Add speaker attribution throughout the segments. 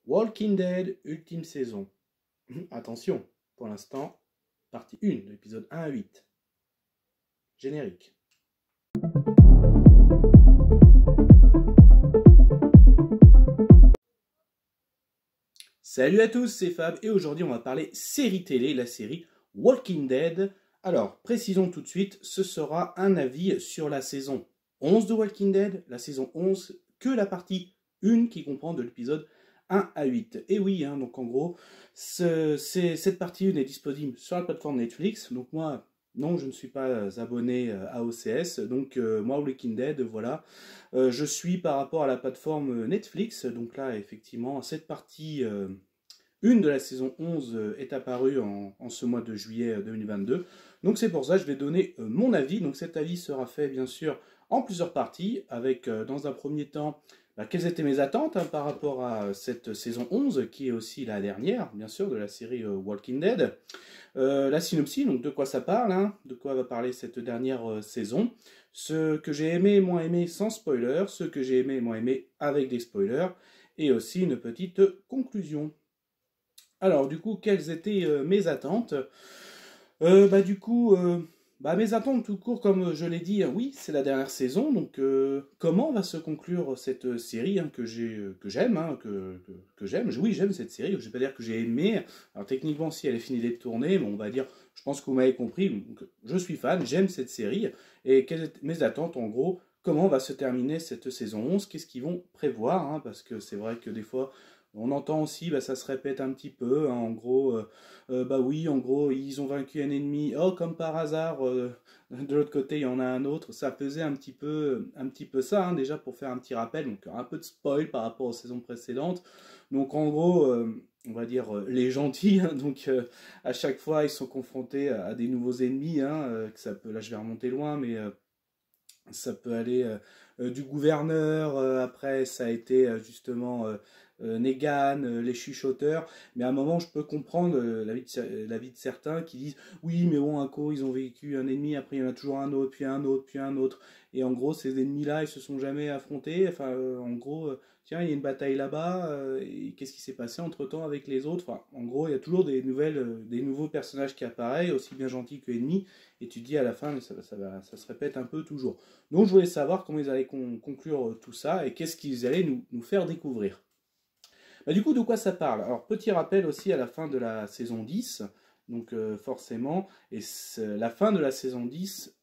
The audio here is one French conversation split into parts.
Speaker 1: Walking Dead, ultime saison. Attention, pour l'instant, partie 1 de l'épisode 1 à 8. Générique. Salut à tous, c'est Fab et aujourd'hui on va parler série télé, la série Walking Dead. Alors, précisons tout de suite, ce sera un avis sur la saison 11 de Walking Dead, la saison 11, que la partie 1 qui comprend de l'épisode 1 à 8. Et oui, donc en gros, cette partie 1 est disponible sur la plateforme Netflix. Donc moi, non, je ne suis pas abonné à OCS. Donc moi, Walking Dead, voilà. Je suis par rapport à la plateforme Netflix. Donc là, effectivement, cette partie 1 de la saison 11 est apparue en ce mois de juillet 2022. Donc c'est pour ça que je vais donner mon avis. Donc cet avis sera fait bien sûr en plusieurs parties, avec dans un premier temps quelles étaient mes attentes par rapport à cette saison 11, qui est aussi la dernière, bien sûr, de la série Walking Dead. La synopsis, donc de quoi ça parle, de quoi va parler cette dernière saison. Ce que j'ai aimé et moins aimé sans spoiler, ce que j'ai aimé et moins aimé avec des spoilers, et aussi une petite conclusion. Alors, du coup, quelles étaient mes attentes? Mes attentes tout court, comme je l'ai dit, oui, c'est la dernière saison, donc comment va se conclure cette série que j'aime, que j'aime. Oui, j'aime cette série, je ne vais pas dire que j'ai aimé. Alors techniquement, si elle est finie d'être tournée, mais on va dire, je pense que vous m'avez compris, donc, je suis fan, j'aime cette série, et quelles étaient mes attentes, en gros, comment va se terminer cette saison 11, qu'est-ce qu'ils vont prévoir, parce que c'est vrai que des fois, on entend aussi, ça se répète un petit peu, en gros, oui, en gros, ils ont vaincu un ennemi, oh, comme par hasard, de l'autre côté, il y en a un autre, ça faisait un petit peu ça, déjà pour faire un petit rappel, donc un peu de spoil par rapport aux saisons précédentes, donc en gros, on va dire les gentils, donc à chaque fois, ils sont confrontés à des nouveaux ennemis, que ça peut, là je vais remonter loin, mais ça peut aller du gouverneur, après ça a été justement Negan, les chuchoteurs, mais à un moment je peux comprendre la vie de certains qui disent oui mais bon ils ont vécu un ennemi, après il y en a toujours un autre, puis un autre, puis un autre, et en gros ces ennemis là ils se sont jamais affrontés, enfin en gros tiens il y a une bataille là-bas, et qu'est-ce qui s'est passé entre temps avec les autres, enfin en gros il y a toujours des nouveaux personnages qui apparaissent, aussi bien gentils que ennemis, et tu te dis à la fin ça se répète un peu toujours. Donc je voulais savoir comment ils allaient conclure tout ça et qu'est-ce qu'ils allaient nous faire découvrir. Du coup, de quoi ça parle? Alors, petit rappel aussi à la fin de la saison 10, donc forcément, et la fin de la saison 10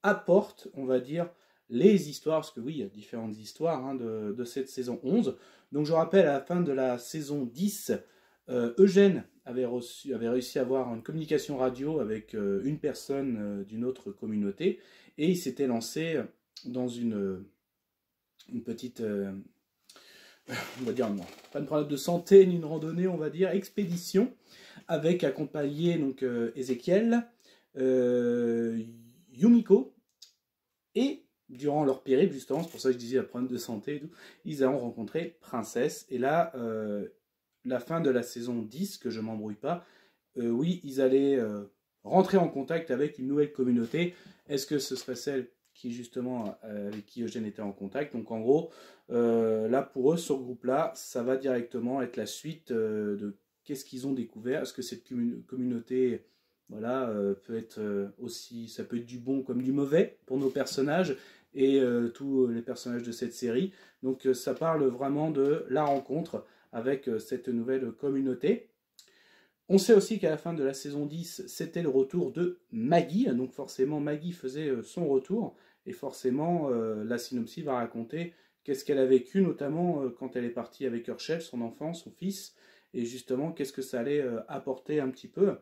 Speaker 1: apporte, on va dire, les histoires, parce que oui, il y a différentes histoires de cette saison 11. Donc je rappelle, à la fin de la saison 10, Eugène avait réussi à avoir une communication radio avec une personne d'une autre communauté, et il s'était lancé dans une petite, on va dire, non, pas une problème de santé ni une randonnée, on va dire, expédition, avec accompagné donc Ézéchiel, Yumiko, et durant leur périple, justement, c'est pour ça que je disais la problème de santé et tout, ils ont rencontré Princesse, et là, la fin de la saison 10, que je m'embrouille pas, oui, ils allaient rentrer en contact avec une nouvelle communauté. Est-ce que ce serait celle qui, justement, avec qui Eugène était en contact? Donc en gros, là pour eux, ce groupe-là, ça va directement être la suite de qu'est-ce qu'ils ont découvert. Est-ce que cette communauté, voilà, peut être aussi, ça peut être du bon comme du mauvais pour nos personnages et tous les personnages de cette série. Donc ça parle vraiment de la rencontre avec cette nouvelle communauté. On sait aussi qu'à la fin de la saison 10, c'était le retour de Maggie, donc forcément Maggie faisait son retour, et forcément la synopsis va raconter qu'est-ce qu'elle a vécu, notamment quand elle est partie avec Herschel, son enfant, son fils, et justement qu'est-ce que ça allait apporter un petit peu.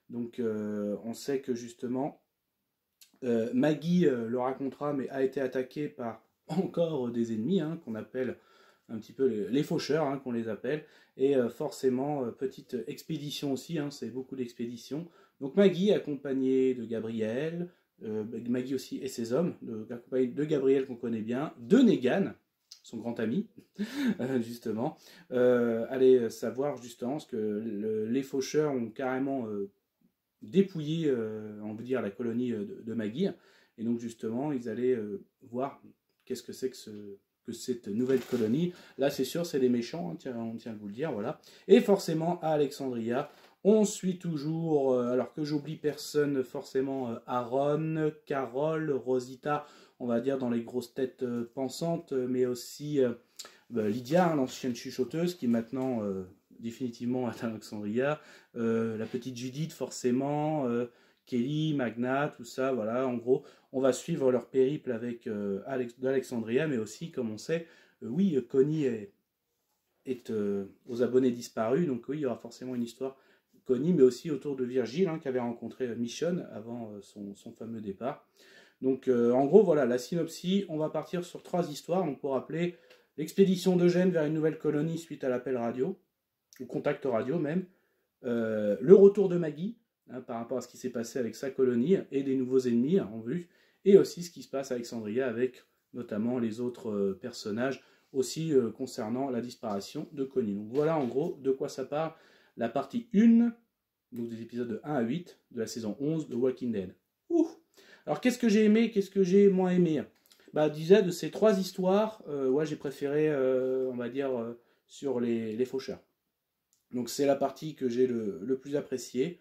Speaker 1: Donc on sait que justement Maggie le racontera, mais a été attaquée par encore des ennemis, qu'on appelle un petit peu les faucheurs, qu'on les appelle, et forcément petite expédition aussi, c'est beaucoup d'expéditions. Donc Maggie accompagnée de Gabriel, Maggie aussi et ses hommes, accompagnée de Gabriel qu'on connaît bien, de Negan, son grand ami, justement, allez savoir justement ce que les faucheurs ont carrément dépouillé, on veut dire, la colonie de Maggie, et donc justement ils allaient voir qu'est-ce que c'est que que cette nouvelle colonie. Là, c'est sûr, c'est des méchants, hein, on tient à vous le dire, voilà. Et forcément, à Alexandria, on suit toujours, alors que j'oublie personne, forcément Aaron, Carol, Rosita, on va dire dans les grosses têtes pensantes, mais aussi Lydia, hein, l'ancienne chuchoteuse, qui maintenant définitivement à Alexandria, la petite Judith forcément, Kelly, Magna, tout ça, voilà, en gros, on va suivre leur périple avec d'Alexandria, mais aussi, comme on sait, oui, Connie est aux abonnés disparus, donc oui, il y aura forcément une histoire Connie, mais aussi autour de Virgile, hein, qui avait rencontré Michonne avant son fameux départ. Donc, en gros, voilà, la synopsis, on va partir sur 3 histoires, donc pour rappeler, l'expédition d'Eugène vers une nouvelle colonie suite à l'appel radio, ou contact radio même, le retour de Maggie, hein, par rapport à ce qui s'est passé avec sa colonie, et des nouveaux ennemis en vue, et aussi ce qui se passe à Alexandria avec notamment les autres personnages, aussi concernant la disparition de Connie. Donc voilà en gros de quoi ça parle, la partie 1, donc des épisodes de 1 à 8 de la saison 11 de Walking Dead. Ouh. Alors qu'est-ce que j'ai aimé, qu'est-ce que j'ai moins aimé? Bah déjà de ces 3 histoires, ouais, j'ai préféré, on va dire, sur les faucheurs. Donc c'est la partie que j'ai le plus appréciée,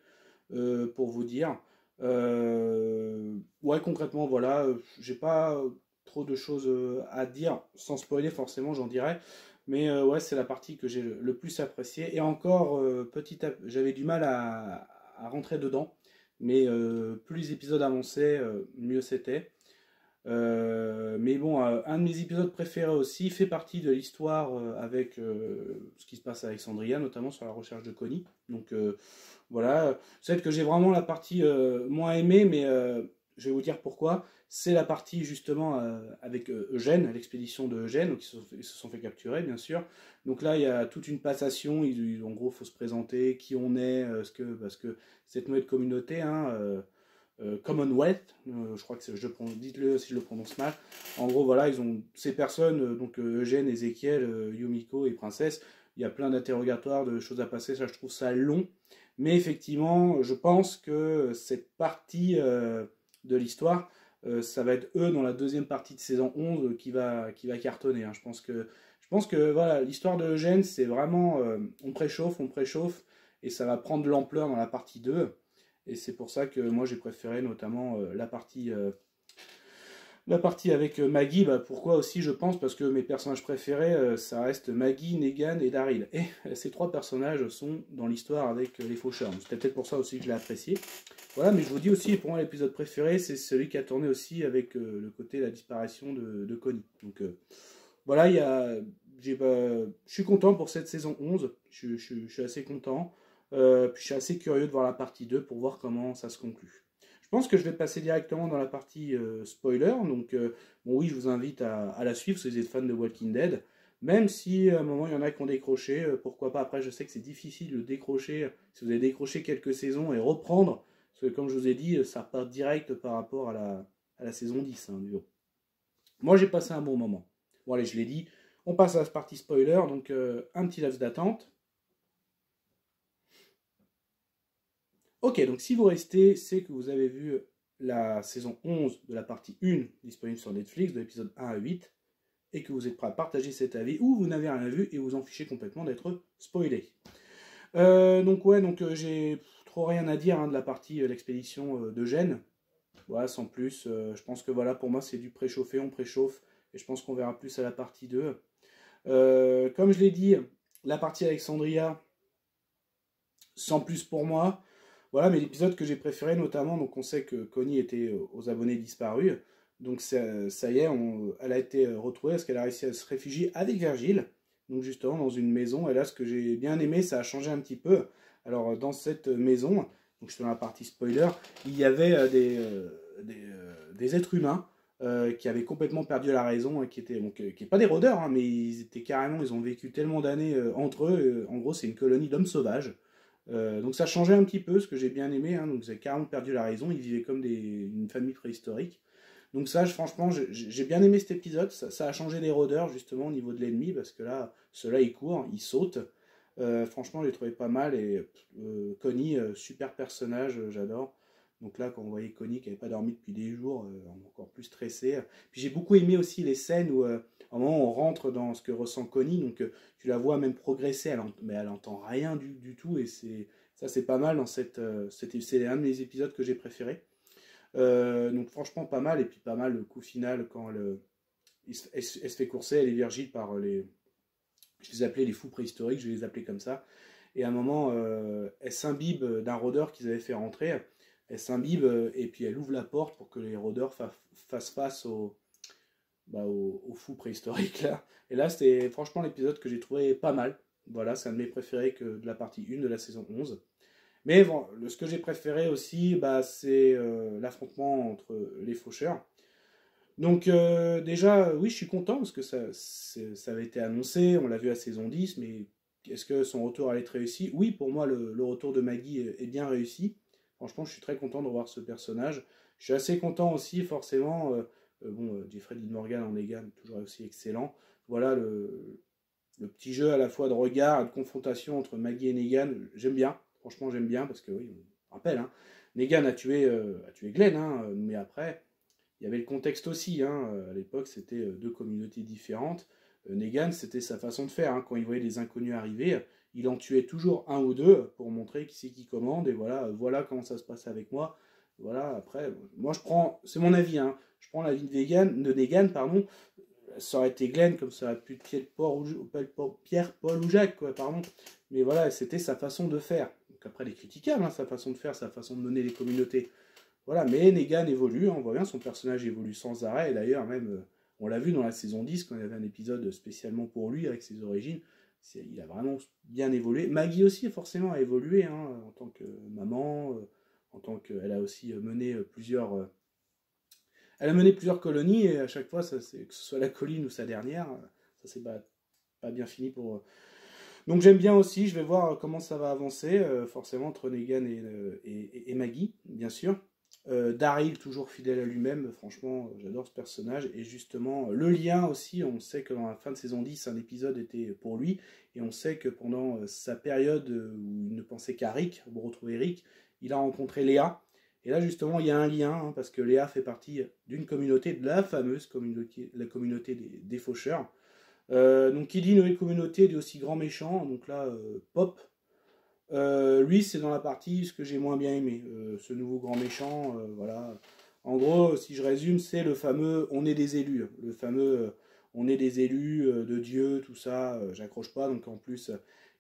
Speaker 1: pour vous dire. Ouais, concrètement, voilà, j'ai pas trop de choses à dire, sans spoiler forcément, j'en dirais. Mais ouais, c'est la partie que j'ai le plus appréciée. Et encore, j'avais du mal à rentrer dedans. Mais plus les épisodes avançaient, mieux c'était. Mais bon, un de mes épisodes préférés aussi fait partie de l'histoire avec ce qui se passe à Alexandria, notamment sur la recherche de Connie. Donc voilà, celle que j'ai vraiment la partie moins aimée, mais je vais vous dire pourquoi. C'est la partie justement avec Eugène, l'expédition de Eugène, donc ils se sont fait capturer bien sûr. Donc là il y a toute une passation, en gros il faut se présenter, qui on est, parce que cette nouvelle communauté, hein, Commonwealth, je crois que dites-le si je le prononce mal. En gros, voilà, ils ont ces personnes, donc Eugène, Ézéchiel, Yumiko et Princesse. Il y a plein d'interrogatoires, de choses à passer. Ça, je trouve ça long. Mais effectivement, je pense que cette partie de l'histoire, ça va être eux dans la deuxième partie de saison 11 qui va cartonner. Hein. Je pense que voilà, l'histoire de Eugène, c'est vraiment on préchauffe, et ça va prendre de l'ampleur dans la partie 2. Et c'est pour ça que moi j'ai préféré notamment la partie avec Maggie. Bah, pourquoi aussi je pense? Parce que mes personnages préférés, ça reste Maggie, Negan et Daryl. Et ces 3 personnages sont dans l'histoire avec les faucheurs. C'était peut-être pour ça aussi que je l'ai apprécié. Voilà, mais je vous dis aussi, pour moi l'épisode préféré, c'est celui qui a tourné aussi avec le côté la disparition de Connie. Donc voilà, je suis content pour cette saison 11. Je suis assez content. Puis je suis assez curieux de voir la partie 2 pour voir comment ça se conclut. Je pense que je vais passer directement dans la partie spoiler. Donc, bon, oui, je vous invite à la suivre si vous êtes fan de Walking Dead. Même si à un moment il y en a qui ont décroché, pourquoi pas. Après, je sais que c'est difficile de décrocher. Si vous avez décroché quelques saisons et reprendre, parce que comme je vous ai dit, ça part direct par rapport à la saison 10. Hein, bon. Moi, j'ai passé un bon moment. Bon, allez, je l'ai dit. On passe à la partie spoiler. Donc, un petit laps d'attente. Ok, donc si vous restez, c'est que vous avez vu la saison 11 de la partie 1 disponible sur Netflix, de l'épisode 1 à 8, et que vous êtes prêt à partager cet avis, ou vous n'avez rien vu et vous en fichez complètement d'être spoilé. Donc ouais, j'ai trop rien à dire hein, de la partie l'expédition d'Eugène. Voilà, sans plus, je pense que voilà, pour moi c'est du préchauffé, on préchauffe, et je pense qu'on verra plus à la partie 2. Comme je l'ai dit, la partie Alexandria, sans plus pour moi. Voilà, mais l'épisode que j'ai préféré notamment, donc on sait que Connie était aux abonnés disparus, donc ça y est, elle a été retrouvée parce qu'elle a réussi à se réfugier avec Virgile, donc justement dans une maison, et là ce que j'ai bien aimé, ça a changé un petit peu. Alors dans cette maison, donc je suis dans la partie spoiler, il y avait des êtres humains qui avaient complètement perdu la raison, et qui étaient pas des rôdeurs, hein, mais ils ont vécu tellement d'années entre eux, en gros c'est une colonie d'hommes sauvages. Donc ça changeait un petit peu, ce que j'ai bien aimé, hein, donc ils avaient carrément perdu la raison, ils vivaient comme une famille préhistorique. Donc ça, franchement, j'ai bien aimé cet épisode, ça a changé des rôdeurs justement au niveau de l'ennemi, parce que là, ceux-là ils courent, ils sautent. Franchement, j'ai trouvé pas mal, et Connie, super personnage, j'adore. Donc là, quand on voyait Connie qui n'avait pas dormi depuis des jours, encore plus stressé. Puis j'ai beaucoup aimé aussi les scènes où, à un moment, on rentre dans ce que ressent Connie, donc tu la vois même progresser, mais elle n'entend rien du tout, et ça c'est pas mal dans c'est un de mes épisodes que j'ai préféré. Donc franchement pas mal, et puis pas mal le coup final quand elle se fait courser, elle est Virgile par je les appelais les fous préhistoriques, je vais les appeler comme ça. Et à un moment, elle s'imbibe d'un rôdeur qu'ils avaient fait rentrer. Elle s'imbibe et puis elle ouvre la porte pour que les rôdeurs fassent face aux fous préhistoriques là. Et là, c'était franchement l'épisode que j'ai trouvé pas mal. Voilà, c'est un de mes préférés de la partie 1 de la saison 11. Mais bon, ce que j'ai préféré aussi, c'est l'affrontement entre les faucheurs. Donc déjà, oui, je suis content parce que ça avait été annoncé, on l'a vu à saison 10, mais est-ce que son retour allait être réussi? Oui, pour moi, le retour de Maggie est bien réussi. Franchement, je suis très content de revoir ce personnage. Je suis assez content aussi, forcément. Jeffrey Dean Morgan en Negan, toujours aussi excellent. Voilà le petit jeu à la fois de regard et de confrontation entre Maggie et Negan, j'aime bien. Franchement, j'aime bien parce que, oui, on rappelle, hein, Negan a tué Glenn, hein, mais après, il y avait le contexte aussi. Hein, à l'époque, c'était deux communautés différentes. Negan, c'était sa façon de faire. Hein, quand il voyait des inconnus arriver, il en tuait toujours un ou deux pour montrer qui c'est qui commande. Et voilà comment ça se passe avec moi. Voilà, après, moi je prends, c'est mon avis, hein, je prends l'avis de Negan, pardon. Ça aurait été Glenn, comme ça aurait pu être Pierre, Paul ou Jacques, quoi, pardon. Mais voilà, c'était sa façon de faire. Donc après, elle est critiquable, hein, sa façon de faire, sa façon de mener les communautés. Voilà, mais Negan évolue, hein, on voit bien, son personnage évolue sans arrêt, et d'ailleurs, même, on l'a vu dans la saison 10, quand il y avait un épisode spécialement pour lui, avec ses origines, il a vraiment bien évolué. Maggie aussi, forcément, a évolué, hein, en tant que maman, en tant qu'elle a aussi mené elle a mené plusieurs colonies, et à chaque fois, que ce soit la colline ou sa dernière, ça c'est pas bien fini pour... Donc j'aime bien aussi, je vais voir comment ça va avancer, forcément entre Negan et Maggie, bien sûr. Daryl, toujours fidèle à lui-même, franchement, j'adore ce personnage. Et justement, le lien aussi, on sait que dans la fin de saison 10, un épisode était pour lui. Et on sait que pendant sa période où il ne pensait qu'à Rick, pour retrouver Rick, il a rencontré Léa. Et là, justement, il y a un lien, hein, parce que Léa fait partie d'une communauté, de la fameuse communauté, la communauté des faucheurs. Donc, qui dit nouvelle communauté, dit aussi grand méchant. Donc là, Pop. Lui, c'est dans la partie ce que j'ai moins bien aimé. Ce nouveau grand méchant, voilà. En gros, si je résume, c'est le fameux on est des élus. Le fameux on est des élus de Dieu, tout ça, j'accroche pas. Donc en plus,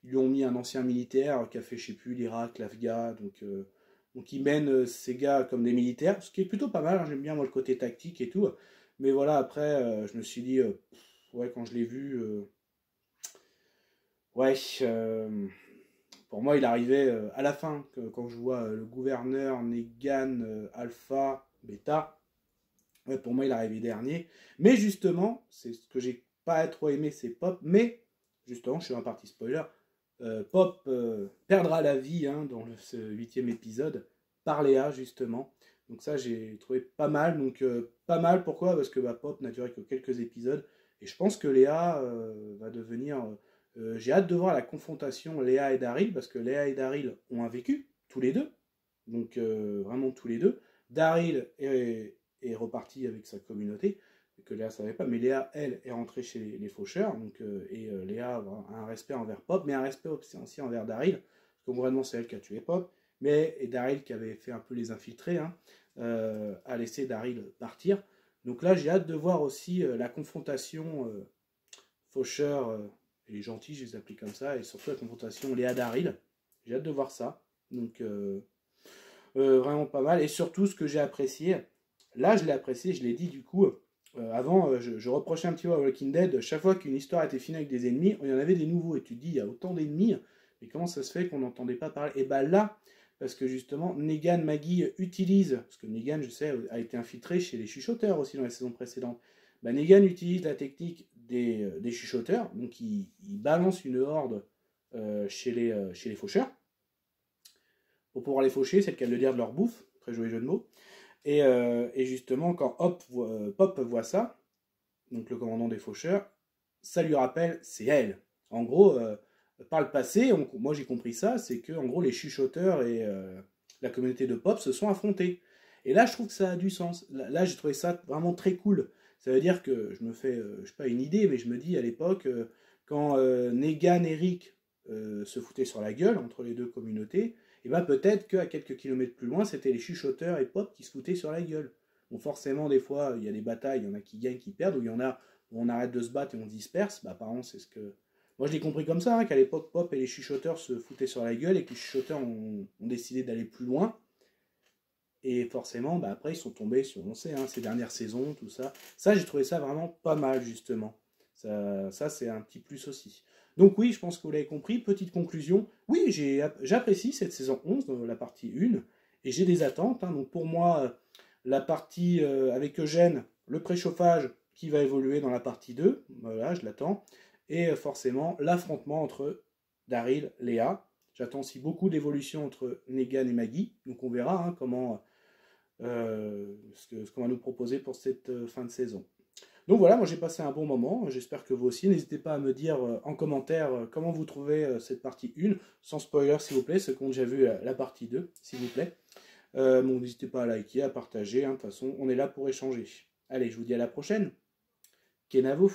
Speaker 1: ils lui ont mis un ancien militaire qui a fait, je sais plus, l'Irak, l'Afghan. Donc ils mènent ces gars comme des militaires, ce qui est plutôt pas mal. Hein, j'aime bien moi le côté tactique et tout. Mais voilà, après, je me suis dit, ouais, quand je l'ai vu, ouais. Pour moi, il arrivait à la fin, quand je vois le gouverneur, Negan, Alpha, Beta. Ouais, pour moi, il arrivait dernier. Mais justement, c'est ce que j'ai pas trop aimé, c'est Pop. Mais justement, je suis un parti spoiler. Pop perdra la vie, hein, dans ce 8e épisode par Léa, justement. Donc ça, j'ai trouvé pas mal. Donc pas mal, pourquoi? Parce que Pop n'a duré que quelques épisodes. Et je pense que Léa va devenir... j'ai hâte de voir la confrontation Léa et Daryl, parce que Léa et Daryl ont un vécu, tous les deux. Donc vraiment tous les deux. Daryl est reparti avec sa communauté, que Léa ne savait pas, mais Léa, elle, est rentrée chez les faucheurs, donc, Léa a un respect envers Pop, mais un respect aussi envers Daryl, parce que concrètement c'est elle qui a tué Pop, et Daryl qui avait fait un peu les infiltrés, hein, a laissé Daryl partir. Donc là j'ai hâte de voir aussi la confrontation faucheur et les gentils, je les appelle comme ça, et surtout la confrontation Léa-Daryl, j'ai hâte de voir ça, donc vraiment pas mal, et surtout ce que j'ai apprécié, là je l'ai apprécié, je l'ai dit du coup, avant je reprochais un petit peu à Walking Dead, chaque fois qu'une histoire était finie avec des ennemis, il y en avait des nouveaux, et tu te dis, il y a autant d'ennemis, mais comment ça se fait qu'on n'entendait pas parler? Et bah là, parce que justement, Negan, Maggie utilise, parce que Negan, je sais, a été infiltré chez les chuchoteurs aussi dans la saison précédente, bah, Negan utilise la technique des chuchoteurs, donc il balance une horde chez les faucheurs, pour pouvoir les faucher, c'est le cas de le dire, de leur bouffe, très joli jeu de mots. Et justement, quand Pop voit ça, donc le commandant des faucheurs, ça lui rappelle, c'est elle. En gros, par le passé, moi j'ai compris ça, c'est que en gros les chuchoteurs la communauté de Pop se sont affrontés. Et là, je trouve que ça a du sens. Là j'ai trouvé ça vraiment très cool. Ça veut dire que je me fais, je sais pas, une idée, mais je me dis à l'époque, quand Negan et Rick se foutaient sur la gueule entre les deux communautés, et ben peut-être qu'à quelques kilomètres plus loin, c'était les chuchoteurs et Pop qui se foutaient sur la gueule. Bon, forcément, des fois, il y a des batailles, il y en a qui gagnent, qui perdent, ou il y en a où on arrête de se battre et on se disperse. Bah, apparemment, c'est ce que. Moi, je l'ai compris comme ça, hein, qu'à l'époque, Pop et les chuchoteurs se foutaient sur la gueule et que les chuchoteurs ont décidé d'aller plus loin. Et forcément, bah, après, ils sont tombés sur, on sait, hein, ces dernières saisons, tout ça. Ça, j'ai trouvé ça vraiment pas mal, justement. Ça c'est un petit plus aussi. Donc oui, je pense que vous l'avez compris. Petite conclusion. Oui, j'apprécie cette saison 11, la partie 1, et j'ai des attentes. Hein. Donc pour moi, la partie avec Eugène, le préchauffage qui va évoluer dans la partie 2, voilà, je l'attends. Et forcément, l'affrontement entre Daryl, Léa. J'attends aussi beaucoup d'évolution entre Negan et Maggie. Donc on verra hein, ce qu'on va nous proposer pour cette fin de saison. Donc voilà, moi j'ai passé un bon moment, j'espère que vous aussi. N'hésitez pas à me dire en commentaire comment vous trouvez cette partie 1, sans spoiler s'il vous plaît, ceux qui ont déjà vu la partie 2, s'il vous plaît. Bon, n'hésitez pas à liker, à partager, hein, de toute façon on est là pour échanger. Allez, je vous dis à la prochaine. Kenavo.